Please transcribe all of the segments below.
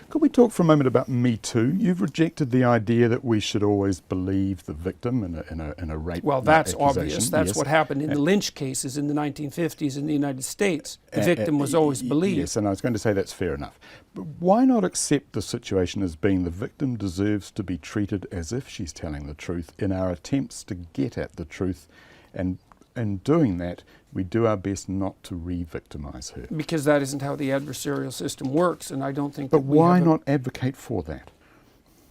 Could we talk for a moment about Me Too? You've rejected the idea that we should always believe the victim in a rape Well, that's accusation. obvious. That's what happened in the lynch cases in the 1950s in the United States. The victim was always believed. Yes, and I was going to say that's fair enough. But why not accept the situation as being the victim deserves to be treated as if she's telling the truth in our attempts to get at the truth, and in doing that, we do our best not to re-victimize her. Because that isn't how the adversarial system works, and I don't think But why not advocate for that?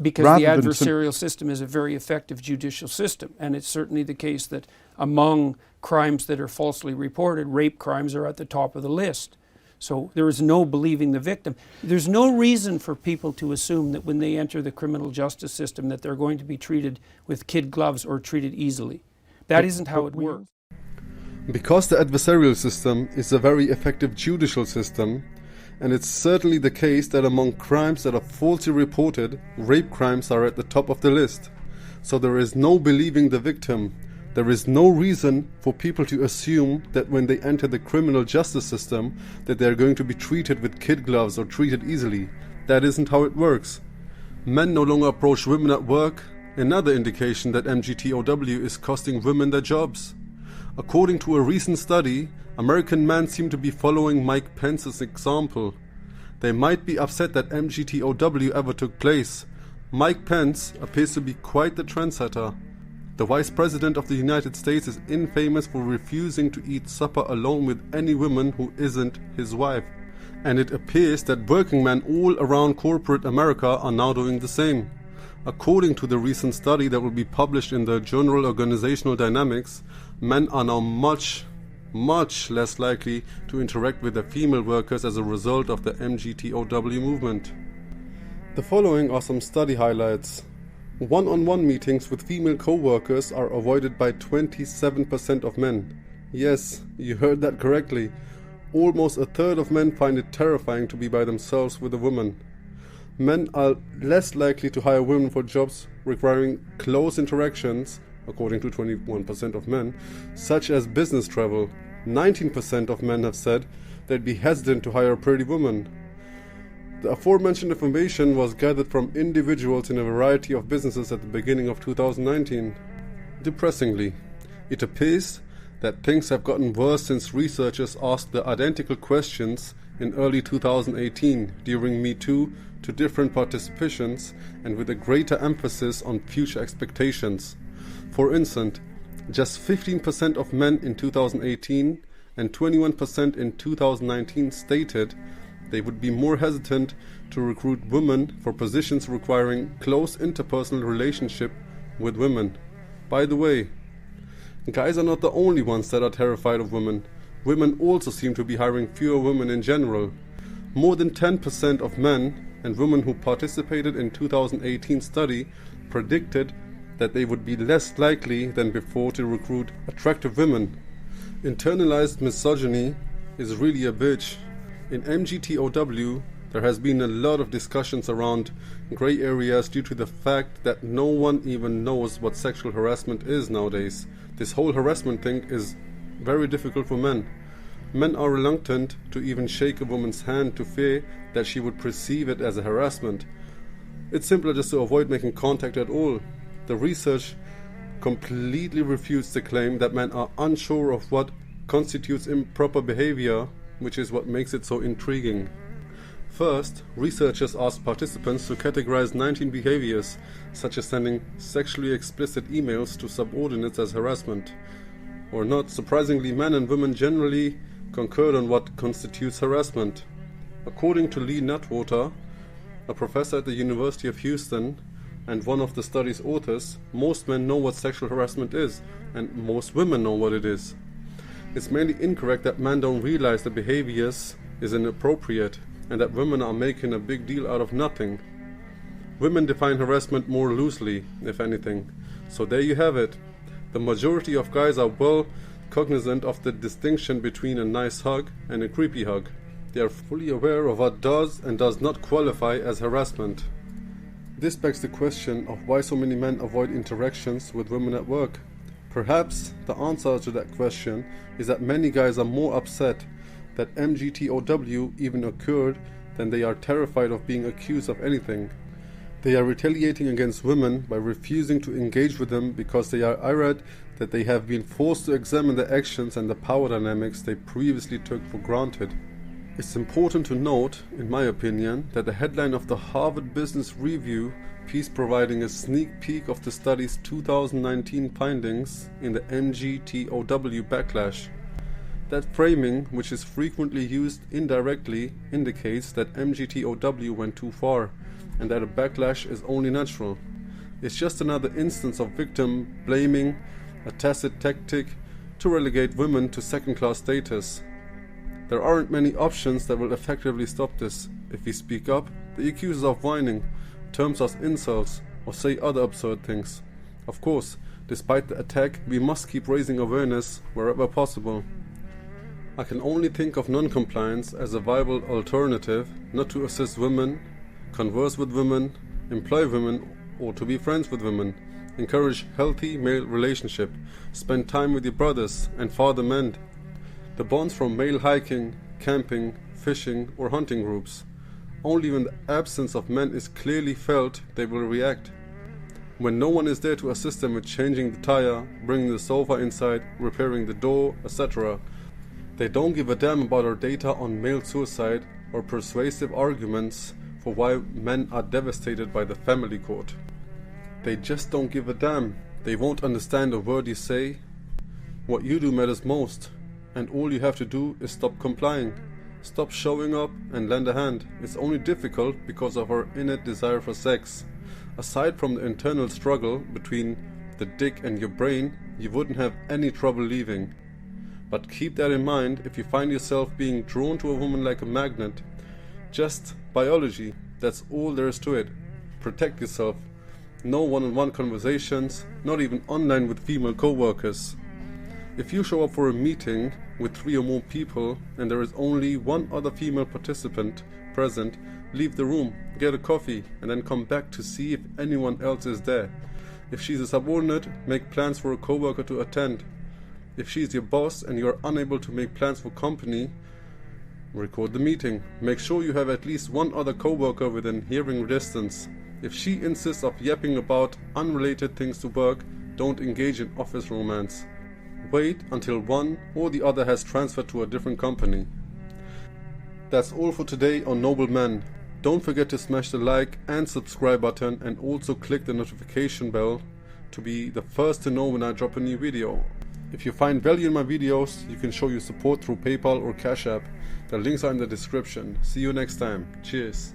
Because the adversarial system is a very effective judicial system, and it's certainly the case that among crimes that are falsely reported, rape crimes are at the top of the list. So there is no believing the victim. There's no reason for people to assume that when they enter the criminal justice system that they're going to be treated with kid gloves or treated easily. That isn't how it works. Because the adversarial system is a very effective judicial system, and it's certainly the case that among crimes that are falsely reported, rape crimes are at the top of the list. So there is no believing the victim. There is no reason for people to assume that when they enter the criminal justice system that they're going to be treated with kid gloves or treated easily. That isn't how it works. Men no longer approach women at work, another indication that mgtow is costing women their jobs. According to a recent study, American men seem to be following Mike Pence's example. They might be upset that mgtow ever took place. Mike Pence appears to be quite the trendsetter. The Vice President of the United States is infamous for refusing to eat supper alone with any woman who isn't his wife. And it appears that working men all around corporate America are now doing the same. According to the recent study that will be published in the journal Organizational Dynamics, men are now much less likely to interact with their female workers as a result of the mgtow movement. The following are some study highlights. One-on-one meetings with female co-workers are avoided by 27% of men. Yes, you heard that correctly. Almost a third of men find it terrifying to be by themselves with a woman. Men are less likely to hire women for jobs requiring close interactions, according to 21% of men, such as business travel. 19% of men have said they'd be hesitant to hire a pretty woman. The aforementioned information was gathered from individuals in a variety of businesses at the beginning of 2019. Depressingly, it appears that things have gotten worse since researchers asked the identical questions in early 2018 during Me Too to different participants, and with a greater emphasis on future expectations. For instance, just 15% of men in 2018 and 21% in 2019 stated they would be more hesitant to recruit women for positions requiring close interpersonal relationship with women. By the way, guys are not the only ones that are terrified of women. Women also seem to be hiring fewer women in general. More than 10% of men and women who participated in 2018 study predicted that they would be less likely than before to recruit attractive women. Internalized misogyny is really a bitch. In mgtow, there has been a lot of discussions around gray areas due to the fact that no one even knows what sexual harassment is nowadays. This whole harassment thing is very difficult for men. Men are reluctant to even shake a woman's hand to fear that she would perceive it as a harassment. It's simpler just to avoid making contact at all. The research completely refutes the claim that men are unsure of what constitutes improper behavior, which is what makes it so intriguing. First, researchers asked participants to categorize 19 behaviors, such as sending sexually explicit emails to subordinates as harassment. Or not surprisingly, men and women generally concurred on what constitutes harassment. According to Lee Nutwater, a professor at the University of Houston and one of the study's authors, most men know what sexual harassment is, and most women know what it is. It's mainly incorrect that men don't realize that behaviors is inappropriate and that women are making a big deal out of nothing. Women define harassment more loosely, if anything. So there you have it. The majority of guys are well cognizant of the distinction between a nice hug and a creepy hug. They are fully aware of what does and does not qualify as harassment. This begs the question of why so many men avoid interactions with women at work. Perhaps the answer to that question is that many guys are more upset that mgtow even occurred then they are terrified of being accused of anything. They are retaliating against women by refusing to engage with them because they are irate that they have been forced to examine their actions and the power dynamics they previously took for granted. It's important to note, in my opinion, that the headline of the Harvard Business Review piece providing a sneak peek of the study's 2019 findings in the mgtow backlash. That framing, which is frequently used indirectly, indicates that mgtow went too far, and that a backlash is only natural. It's just another instance of victim blaming, a tacit tactic to relegate women to second-class status. There aren't many options that will effectively stop this. If we speak up, they accuse us of whining, terms us insults, or say other absurd things. Of course, despite the attack, we must keep raising awareness wherever possible. I can only think of non-compliance as a viable alternative, not to assist women, converse with women, employ women, or to be friends with women. Encourage healthy male relationship, spend time with your brothers, and father men. The bonds from male hiking, camping, fishing, or hunting groups. Only when the absence of men is clearly felt, they will react. When no one is there to assist them with changing the tire, bringing the sofa inside, repairing the door, etc., they don't give a damn about our data on male suicide or persuasive arguments for why men are devastated by the family court. They just don't give a damn. They won't understand a word you say. What you do matters most, and all you have to do is stop complying. Stop showing up and lend a hand. It's only difficult because of our innate desire for sex. Aside from the internal struggle between the dick and your brain, you wouldn't have any trouble leaving. But keep that in mind if you find yourself being drawn to a woman like a magnet. Just biology, that's all there is to it. Protect yourself. No one-on-one conversations, not even online with female co-workers. If you show up for a meeting with 3 or more people and there is only one other female participant present, leave the room, get a coffee, and then come back to see if anyone else is there. If she's a subordinate, make plans for a co-worker to attend. If she's your boss and you are unable to make plans for company, record the meeting. Make sure you have at least one other co-worker within hearing distance. If she insists of yapping about unrelated things to work, don't engage in office romance. Wait until one or the other has transferred to a different company. That's all for today on Noble Men. Don't forget to smash the like and subscribe button, and also click the notification bell to be the first to know when I drop a new video. If you find value in my videos, you can show your support through PayPal or Cashapp. The links are in the description. See you next time. Cheers.